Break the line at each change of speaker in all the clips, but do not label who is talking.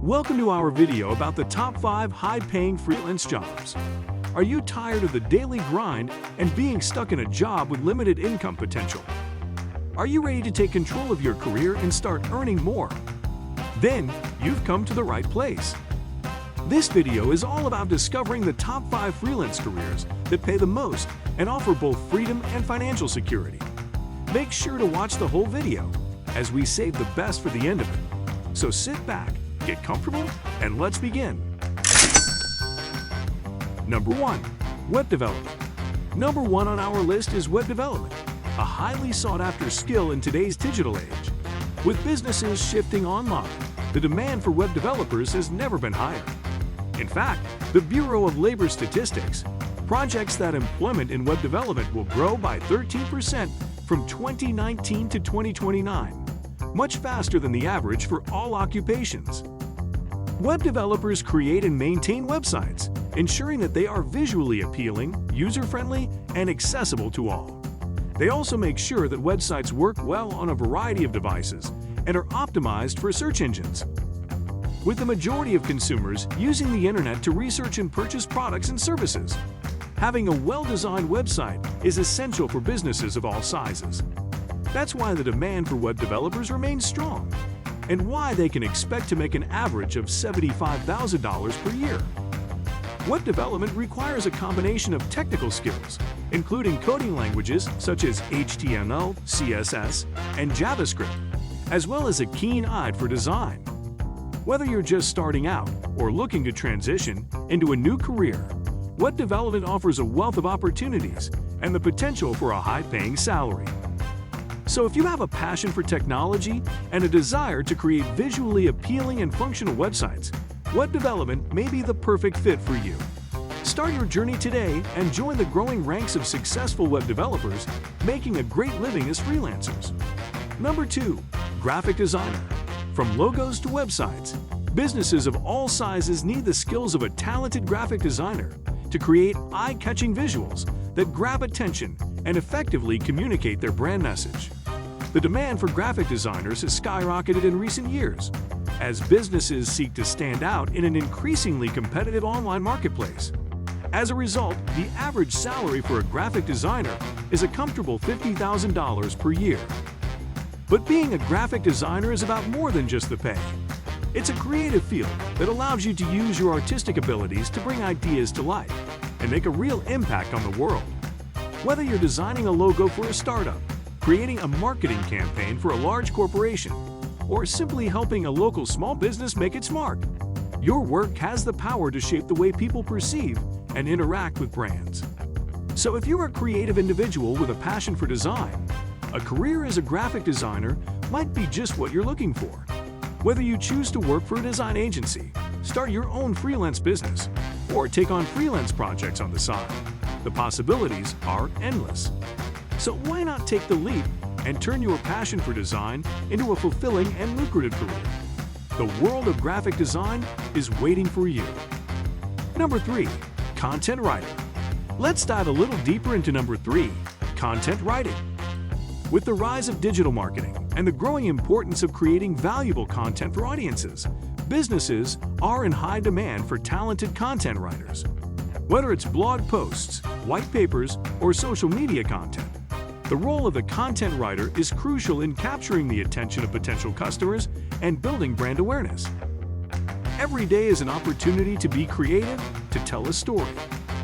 Welcome to our video about the top 5 high-paying freelance jobs. Are you tired of the daily grind and being stuck in a job with limited income potential? Are you ready to take control of your career and start earning more? Then you've come to the right place. This video is all about discovering the top 5 freelance careers that pay the most and offer both freedom and financial security. Make sure to watch the whole video, as we save the best for the end of it. So sit back, get comfortable, and let's begin. Number 1. Web development. Number 1 on our list is web development, a highly sought-after skill in today's digital age. With businesses shifting online, the demand for web developers has never been higher. In fact, the Bureau of Labor Statistics projects that employment in web development will grow by 13% from 2019 to 2029, much faster than the average for all occupations. Web developers create and maintain websites, ensuring that they are visually appealing, user-friendly, and accessible to all. They also make sure that websites work well on a variety of devices and are optimized for search engines. With the majority of consumers using the internet to research and purchase products and services, having a well-designed website is essential for businesses of all sizes. That's why the demand for web developers remains strong, and why they can expect to make an average of $75,000 per year. Web development requires a combination of technical skills, including coding languages such as HTML, CSS, and JavaScript, as well as a keen eye for design. Whether you're just starting out or looking to transition into a new career, web development offers a wealth of opportunities and the potential for a high-paying salary. So if you have a passion for technology and a desire to create visually appealing and functional websites, web development may be the perfect fit for you. Start your journey today and join the growing ranks of successful web developers making a great living as freelancers. Number 2. Graphic designer. From logos to websites, businesses of all sizes need the skills of a talented graphic designer to create eye-catching visuals that grab attention and effectively communicate their brand message. The demand for graphic designers has skyrocketed in recent years, as businesses seek to stand out in an increasingly competitive online marketplace. As a result, the average salary for a graphic designer is a comfortable $50,000 per year. But being a graphic designer is about more than just the pay. It's a creative field that allows you to use your artistic abilities to bring ideas to life and make a real impact on the world. Whether you're designing a logo for a startup, creating a marketing campaign for a large corporation, or simply helping a local small business make its mark, your work has the power to shape the way people perceive and interact with brands. So if you're a creative individual with a passion for design, a career as a graphic designer might be just what you're looking for. Whether you choose to work for a design agency, start your own freelance business, or take on freelance projects on the side, the possibilities are endless. So why not take the leap and turn your passion for design into a fulfilling and lucrative career? The world of graphic design is waiting for you. Number 3. Content writer. Let's dive a little deeper into number 3, content writing. With the rise of digital marketing and the growing importance of creating valuable content for audiences, businesses are in high demand for talented content writers. Whether it's blog posts, white papers, or social media content, the role of the content writer is crucial in capturing the attention of potential customers and building brand awareness. Every day is an opportunity to be creative, to tell a story,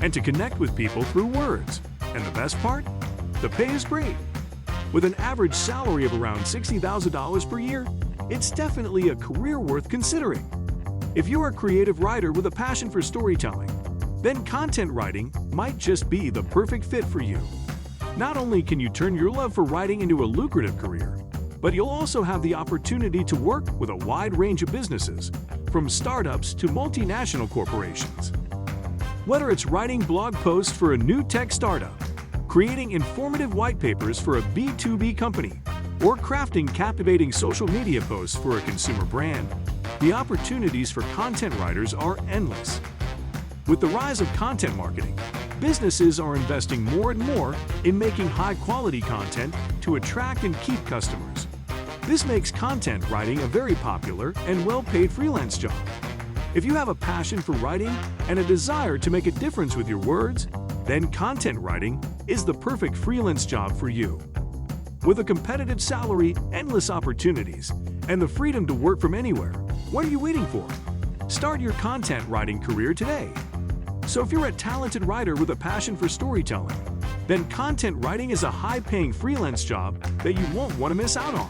and to connect with people through words. And the best part? The pay is great. With an average salary of around $60,000 per year, it's definitely a career worth considering. If you're a creative writer with a passion for storytelling, then content writing might just be the perfect fit for you. Not only can you turn your love for writing into a lucrative career, but you'll also have the opportunity to work with a wide range of businesses, from startups to multinational corporations. Whether it's writing blog posts for a new tech startup, creating informative white papers for a B2B company, or crafting captivating social media posts for a consumer brand, the opportunities for content writers are endless. With the rise of content marketing, businesses are investing more and more in making high-quality content to attract and keep customers. This makes content writing a very popular and well-paid freelance job. If you have a passion for writing and a desire to make a difference with your words, then content writing is the perfect freelance job for you. With a competitive salary, endless opportunities, and the freedom to work from anywhere, what are you waiting for? Start your content writing career today. So if you're a talented writer with a passion for storytelling, then content writing is a high-paying freelance job that you won't want to miss out on.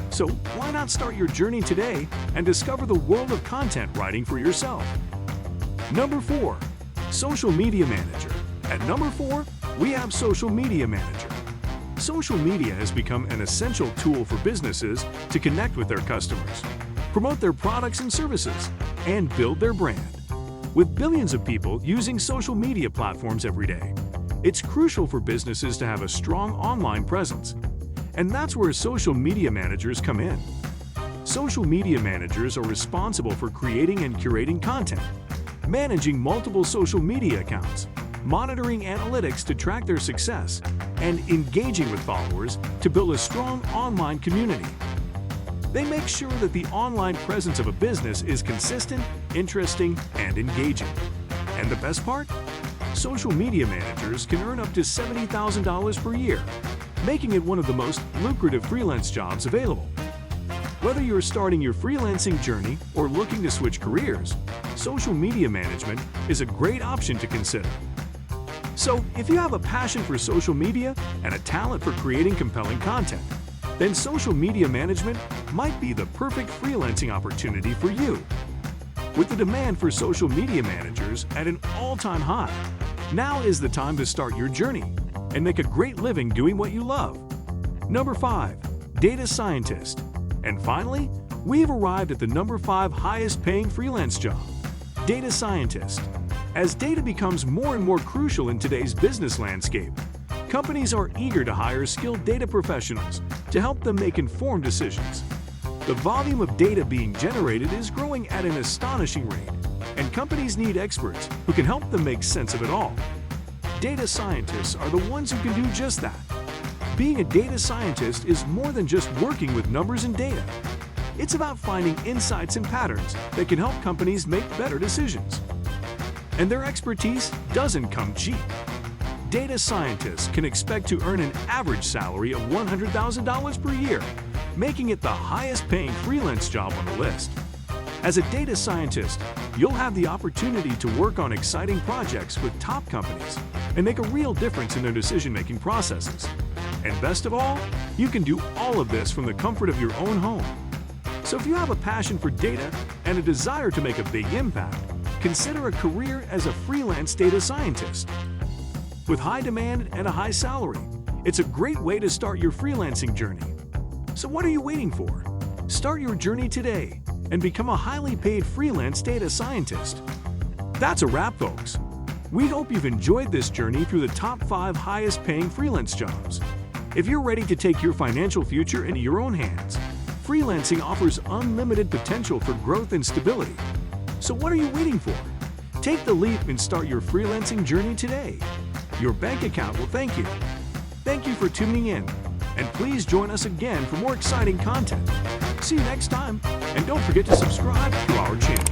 So why not start your journey today and discover the world of content writing for yourself? Number 4. Social Media Manager. At number 4, we have Social Media Manager. Social media has become an essential tool for businesses to connect with their customers, promote their products and services, and build their brand. With billions of people using social media platforms every day, it's crucial for businesses to have a strong online presence. And that's where social media managers come in. Social media managers are responsible for creating and curating content, managing multiple social media accounts, monitoring analytics to track their success, and engaging with followers to build a strong online community. They make sure that the online presence of a business is consistent, interesting, and engaging. And the best part? Social media managers can earn up to $70,000 per year, making it one of the most lucrative freelance jobs available. Whether you're starting your freelancing journey or looking to switch careers, social media management is a great option to consider. So, if you have a passion for social media and a talent for creating compelling content, then social media management might be the perfect freelancing opportunity for you. With the demand for social media managers at an all-time high, now is the time to start your journey and make a great living doing what you love. Number 5. Data Scientist. And finally, we've arrived at the number 5 highest paying freelance job, Data Scientist. As data becomes more and more crucial in today's business landscape, companies are eager to hire skilled data professionals to help them make informed decisions. The volume of data being generated is growing at an astonishing rate, and companies need experts who can help them make sense of it all. Data scientists are the ones who can do just that. Being a data scientist is more than just working with numbers and data. It's about finding insights and patterns that can help companies make better decisions. And their expertise doesn't come cheap. Data scientists can expect to earn an average salary of $100,000 per year, making it the highest paying freelance job on the list. As a data scientist, you'll have the opportunity to work on exciting projects with top companies and make a real difference in their decision-making processes. And best of all, you can do all of this from the comfort of your own home. So if you have a passion for data and a desire to make a big impact, consider a career as a freelance data scientist. With high demand and a high salary, it's a great way to start your freelancing journey. So what are you waiting for? Start your journey today and become a highly paid freelance data scientist. That's a wrap, folks. We hope you've enjoyed this journey through the top 5 highest paying freelance jobs. If you're ready to take your financial future into your own hands, freelancing offers unlimited potential for growth and stability. So what are you waiting for? Take the leap and start your freelancing journey today. Your bank account will thank you. Thank you for tuning in, and please join us again for more exciting content. See you next time, and don't forget to subscribe to our channel.